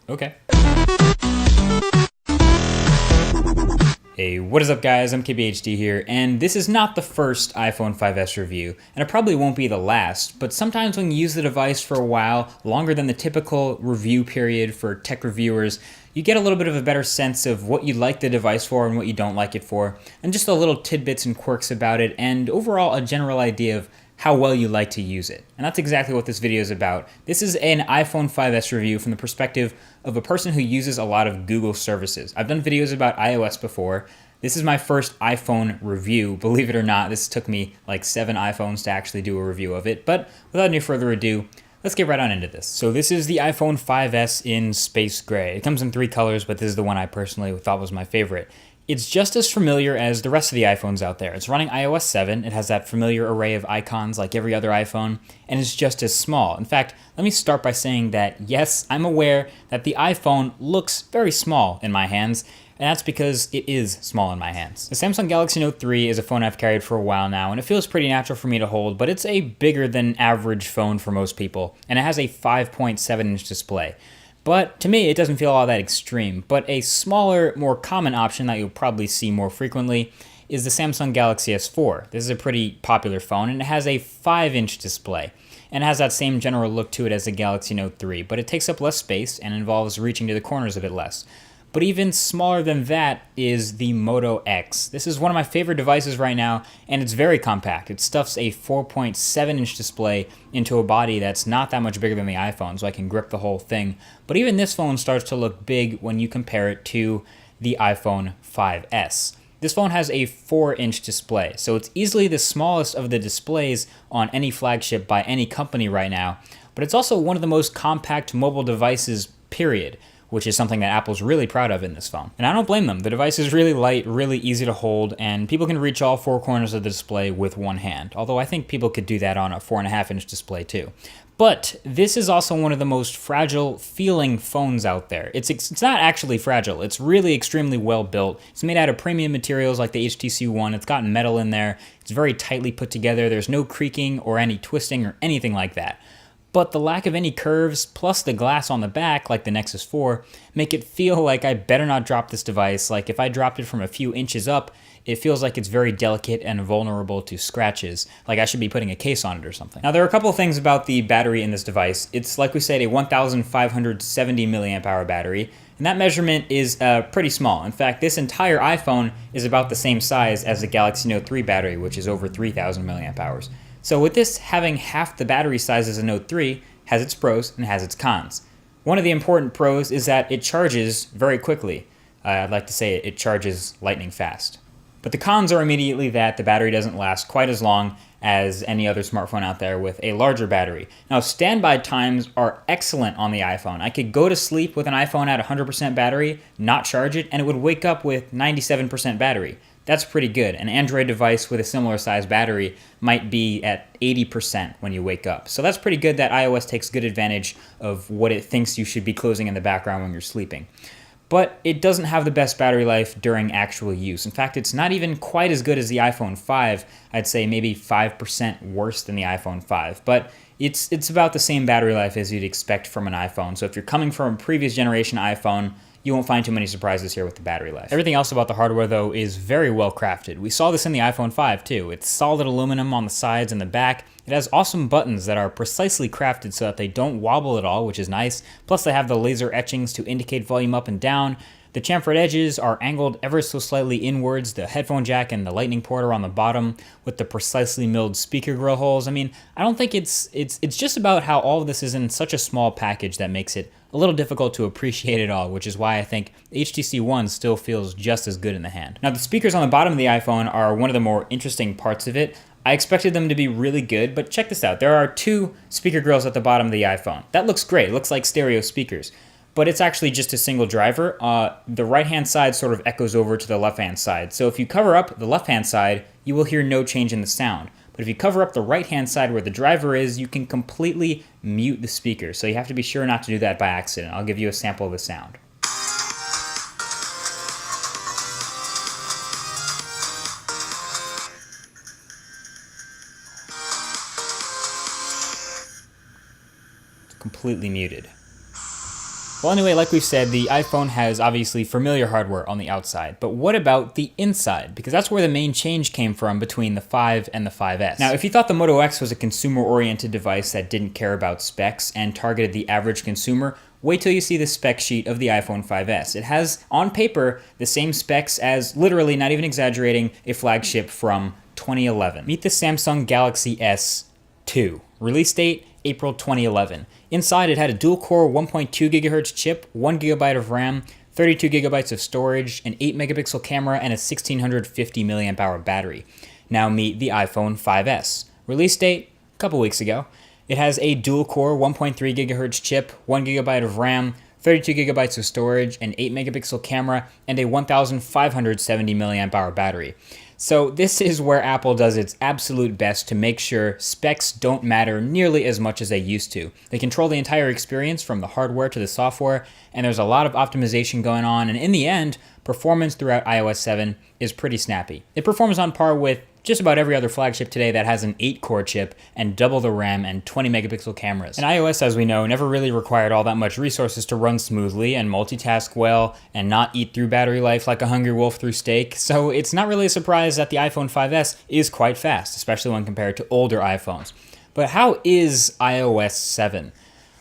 Okay. Hey, what is up guys? I'm KBHD here, and this is not the first iPhone 5S review, and it probably won't be the last, but sometimes when you use the device for a while, longer than the typical review period for tech reviewers, you get a little bit of a better sense of what you like the device for and what you don't like it for, and just a little tidbits and quirks about it, and overall a general idea of how well you like to use it. And that's exactly what this video is about. This is an iPhone 5S review from the perspective of a person who uses a lot of Google services. I've done videos about iOS before. This is my first iPhone review. Believe it or not, this took me like 7 iPhones to actually do a review of it. But without any further ado, let's get right on into this. So this is the iPhone 5S in space gray. It comes in 3 colors, but this is the one I personally thought was my favorite. It's just as familiar as the rest of the iPhones out there. It's running iOS 7, it has that familiar array of icons like every other iPhone, and it's just as small. In fact, let me start by saying that yes, I'm aware that the iPhone looks very small in my hands, and that's because it is small in my hands. The Samsung Galaxy Note 3 is a phone I've carried for a while now, and it feels pretty natural for me to hold, but it's a bigger than average phone for most people, and it has a 5.7-inch display. But to me, it doesn't feel all that extreme. But a smaller, more common option that you'll probably see more frequently is the Samsung Galaxy S4. This is a pretty popular phone, and it has a 5-inch display. And it has that same general look to it as the Galaxy Note 3, but it takes up less space and involves reaching to the corners a bit less. But even smaller than that is the Moto X. This is one of my favorite devices right now, and it's very compact. It stuffs a 4.7-inch display into a body that's not that much bigger than the iPhone, so I can grip the whole thing. But even this phone starts to look big when you compare it to the iPhone 5S. This phone has a 4-inch display, so it's easily the smallest of the displays on any flagship by any company right now, but it's also one of the most compact mobile devices, period, which is something that Apple's really proud of in this phone. And I don't blame them. The device is really light, really easy to hold, and people can reach all 4 corners of the display with one hand, although I think people could do that on a 4.5-inch display too. But this is also one of the most fragile feeling phones out there. It's not actually fragile. It's really extremely well built. It's made out of premium materials like the HTC One. It's got metal in there. It's very tightly put together. There's no creaking or any twisting or anything like that. But the lack of any curves, plus the glass on the back, like the Nexus 4, make it feel like I better not drop this device. Like if I dropped it from a few inches up, it feels like it's very delicate and vulnerable to scratches, like I should be putting a case on it or something. Now there are a couple of things about the battery in this device. It's, like we said, a 1,570 milliamp hour battery, and that measurement is pretty small. In fact, this entire iPhone is about the same size as the Galaxy Note 3 battery, which is over 3,000 milliamp hours. So with this having half the battery size as a Note 3, has its pros and has its cons. One of the important pros is that it charges very quickly. I'd like to say it charges lightning fast. But the cons are immediately that the battery doesn't last quite as long as any other smartphone out there with a larger battery. Now, standby times are excellent on the iPhone. I could go to sleep with an iPhone at 100% battery, not charge it, and it would wake up with 97% battery. That's pretty good. An Android device with a similar size battery might be at 80% when you wake up. So that's pretty good that iOS takes good advantage of what it thinks you should be closing in the background when you're sleeping. But it doesn't have the best battery life during actual use. In fact, it's not even quite as good as the iPhone 5. I'd say maybe 5% worse than the iPhone 5. But it's about the same battery life as you'd expect from an iPhone. So if you're coming from a previous generation iPhone, you won't find too many surprises here with the battery life. Everything else about the hardware, though, is very well crafted. We saw this in the iPhone 5, too. It's solid aluminum on the sides and the back. It has awesome buttons that are precisely crafted so that they don't wobble at all, which is nice. Plus, they have the laser etchings to indicate volume up and down. The chamfered edges are angled ever so slightly inwards. The headphone jack and the lightning port are on the bottom with the precisely milled speaker grill holes. I mean, I don't think it's just about how all of this is in such a small package that makes it a little difficult to appreciate it all, which is why I think the HTC One still feels just as good in the hand. Now, the speakers on the bottom of the iPhone are one of the more interesting parts of it. I expected them to be really good, but check this out. There are 2 speaker grills at the bottom of the iPhone. That looks great. It looks like stereo speakers. But it's actually just a single driver. The right-hand side sort of echoes over to the left-hand side. So if you cover up the left-hand side, you will hear no change in the sound. But if you cover up the right-hand side where the driver is, you can completely mute the speaker. So you have to be sure not to do that by accident. I'll give you a sample of the sound. It's completely muted. Well, anyway, like we've said, the iPhone has obviously familiar hardware on the outside, but what about the inside? Because that's where the main change came from between the 5 and the 5S. Now, if you thought the Moto X was a consumer-oriented device that didn't care about specs and targeted the average consumer, wait till you see the spec sheet of the iPhone 5S. It has, on paper, the same specs as, literally, not even exaggerating, a flagship from 2011. Meet the Samsung Galaxy S2. Release date, April 2011. Inside, it had a dual-core 1.2 GHz chip, 1 GB of RAM, 32 GB of storage, an 8-megapixel camera, and a 1650 mAh battery. Now meet the iPhone 5S. Release date, a couple weeks ago. It has a dual-core 1.3 GHz chip, 1 GB of RAM, 32 GB of storage, an 8-megapixel camera, and a 1570 mAh battery. So this is where Apple does its absolute best to make sure specs don't matter nearly as much as they used to. They control the entire experience from the hardware to the software, and there's a lot of optimization going on, and in the end, performance throughout iOS 7 is pretty snappy. It performs on par with just about every other flagship today that has an 8-core chip and double the RAM and 20-megapixel cameras. And iOS, as we know, never really required all that much resources to run smoothly and multitask well and not eat through battery life like a hungry wolf through steak, so it's not really a surprise that the iPhone 5S is quite fast, especially when compared to older iPhones. But how is iOS 7?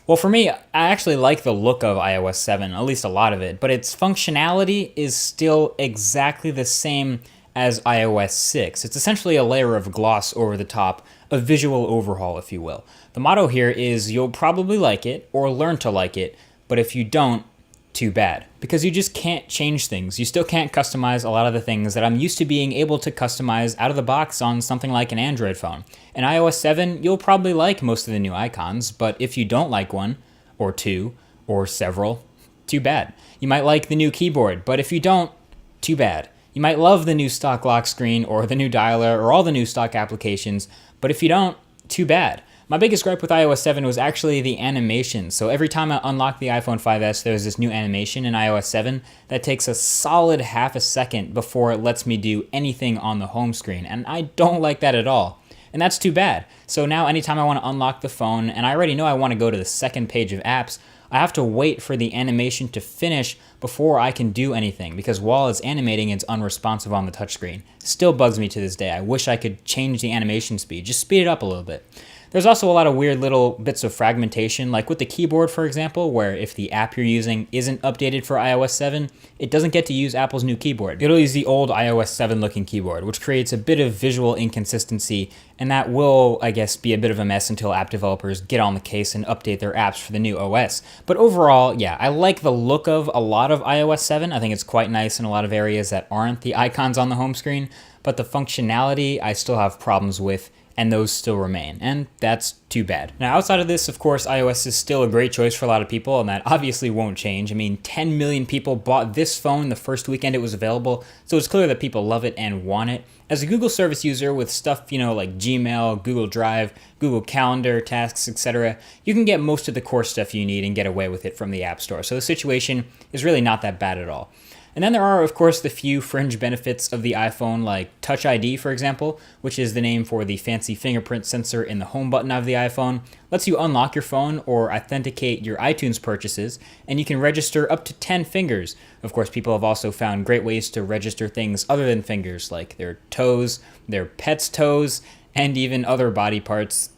Well, for me, I actually like the look of iOS 7, at least a lot of it, but its functionality is still exactly the same as iOS 6. It's essentially a layer of gloss over the top, a visual overhaul, if you will. The motto here is you'll probably like it or learn to like it, but if you don't, too bad. Because you just can't change things. You still can't customize a lot of the things that I'm used to being able to customize out of the box on something like an Android phone. In iOS 7, you'll probably like most of the new icons, but if you don't like one, or two, or several, too bad. You might like the new keyboard, but if you don't, too bad. You might love the new stock lock screen or the new dialer or all the new stock applications, but if you don't, too bad. My biggest gripe with iOS 7 was actually the animation. So every time I unlock the iPhone 5S, there's this new animation in iOS 7 that takes a solid half a second before it lets me do anything on the home screen, and I don't like that at all. And that's too bad. So now anytime I want to unlock the phone, and I already know I want to go to the second page of apps, I have to wait for the animation to finish before I can do anything, because while it's animating, it's unresponsive on the touchscreen. Still bugs me to this day. I wish I could change the animation speed, just speed it up a little bit. There's also a lot of weird little bits of fragmentation, like with the keyboard, for example, where if the app you're using isn't updated for iOS 7, it doesn't get to use Apple's new keyboard. It'll use the old iOS 7 looking keyboard, which creates a bit of visual inconsistency, and that will, I guess, be a bit of a mess until app developers get on the case and update their apps for the new OS. But overall, yeah, I like the look of a lot of iOS 7. I think it's quite nice in a lot of areas that aren't the icons on the home screen, but the functionality I still have problems with, and those still remain, and that's too bad. Now, outside of this, of course, iOS is still a great choice for a lot of people, and that obviously won't change. I mean, 10 million people bought this phone the first weekend it was available, so it's clear that people love it and want it. As a Google service user with stuff, like Gmail, Google Drive, Google Calendar, tasks, etc., you can get most of the core stuff you need and get away with it from the App Store, so the situation is really not that bad at all. And then there are, of course, the few fringe benefits of the iPhone, like Touch ID, for example, which is the name for the fancy fingerprint sensor in the home button of the iPhone. Lets you unlock your phone or authenticate your iTunes purchases, and you can register up to 10 fingers. Of course, people have also found great ways to register things other than fingers, like their toes, their pets' toes, and even other body parts.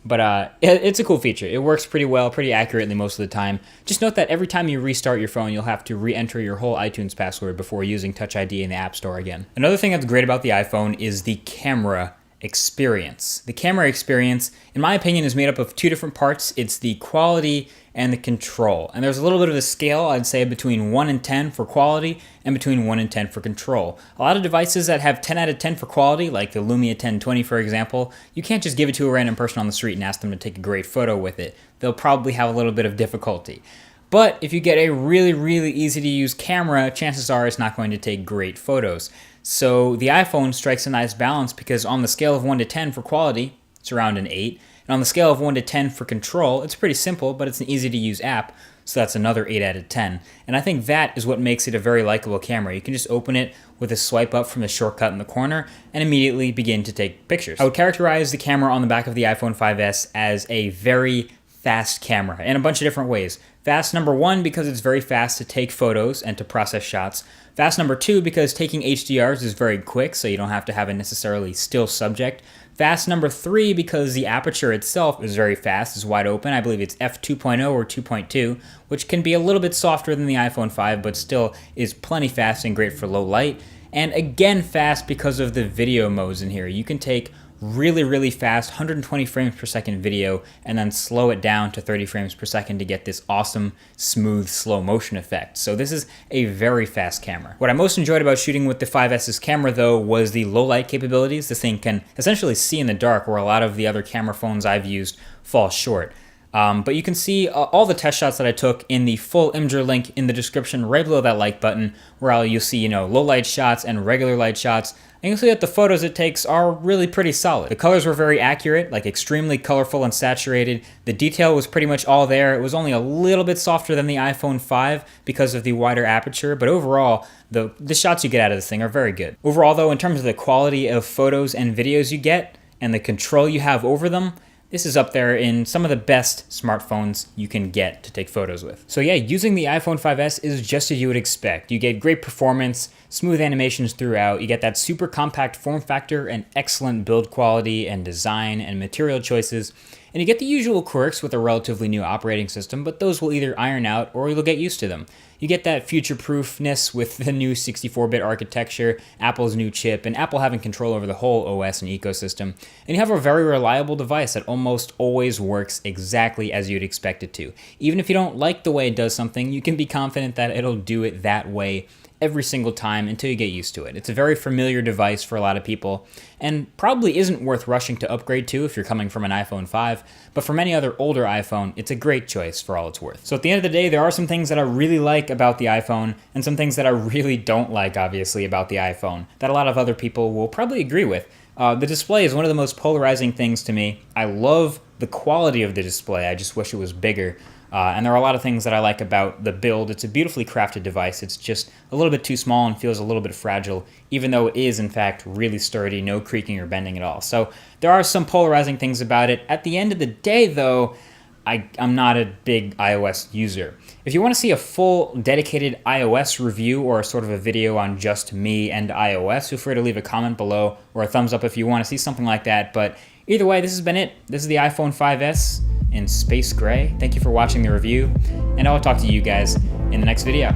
But it's a cool feature. It works pretty well, pretty accurately most of the time. Just note that every time you restart your phone, you'll have to re-enter your whole iTunes password before using Touch ID in the App Store again. Another thing that's great about the iPhone is the camera experience. The camera experience, in my opinion, is made up of two different parts. It's the quality and the control. And there's a little bit of a scale, I'd say, between 1 and 10 for quality and between 1 and 10 for control. A lot of devices that have 10 out of 10 for quality, like the Lumia 1020, for example, you can't just give it to a random person on the street and ask them to take a great photo with it. They'll probably have a little bit of difficulty. But if you get a really, really easy to use camera, chances are it's not going to take great photos. So the iPhone strikes a nice balance because on the scale of 1 to 10 for quality, it's around an 8. And on the scale of 1 to 10 for control, it's pretty simple, but it's an easy-to-use app, so that's another 8 out of 10. And I think that is what makes it a very likable camera. You can just open it with a swipe up from the shortcut in the corner and immediately begin to take pictures. I would characterize the camera on the back of the iPhone 5S as a very fast camera in a bunch of different ways. Fast number 1 because it's very fast to take photos and to process shots. Fast number 2 because taking HDRs is very quick, so you don't have to have a necessarily still subject. Fast number 3 because the aperture itself is very fast, it's wide open. I believe it's f2.0 or 2.2, which can be a little bit softer than the iPhone 5, but still is plenty fast and great for low light. And again, fast because of the video modes in here. You can take really fast 120 frames per second video and then slow it down to 30 frames per second to get this awesome smooth slow motion effect. So this is a very fast camera. What I most enjoyed about shooting with the 5S's camera though was the low light capabilities. This thing can essentially see in the dark where a lot of the other camera phones I've used fall short. But you can see all the test shots that I took in the full Imgur link in the description right below that like button, where you'll see, low light shots and regular light shots. And you'll see that the photos it takes are really pretty solid. The colors were very accurate, like extremely colorful and saturated. The detail was pretty much all there. It was only a little bit softer than the iPhone 5 because of the wider aperture, but overall, the shots you get out of this thing are very good. Overall though, in terms of the quality of photos and videos you get, and the control you have over them, this is up there in some of the best smartphones you can get to take photos with. So yeah, using the iPhone 5S is just as you would expect. You get great performance, smooth animations throughout, you get that super compact form factor and excellent build quality and design and material choices, and you get the usual quirks with a relatively new operating system, but those will either iron out or you'll get used to them. You get that future-proofness with the new 64-bit architecture, Apple's new chip, and Apple having control over the whole OS and ecosystem. And you have a very reliable device that almost always works exactly as you'd expect it to. Even if you don't like the way it does something, you can be confident that it'll do it that way every single time until you get used to it. It's a very familiar device for a lot of people, and probably isn't worth rushing to upgrade to if you're coming from an iPhone 5, but for many other older iPhone, it's a great choice for all it's worth. So at the end of the day, there are some things that I really like about the iPhone, and some things that I really don't like, obviously, about the iPhone, that a lot of other people will probably agree with. The display is one of the most polarizing things to me. I love the quality of the display, I just wish it was bigger. And there are a lot of things that I like about the build. It's a beautifully crafted device. It's just a little bit too small and feels a little bit fragile, even though it is, in fact, really sturdy, no creaking or bending at all. So there are some polarizing things about it. At the end of the day, though, I'm not a big iOS user. If you want to see a full dedicated iOS review or sort of a video on just me and iOS, feel free to leave a comment below or a thumbs up if you want to see something like that. But either way, this has been it. This is the iPhone 5S in space gray. Thank you for watching the review, and I'll talk to you guys in the next video.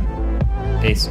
Peace.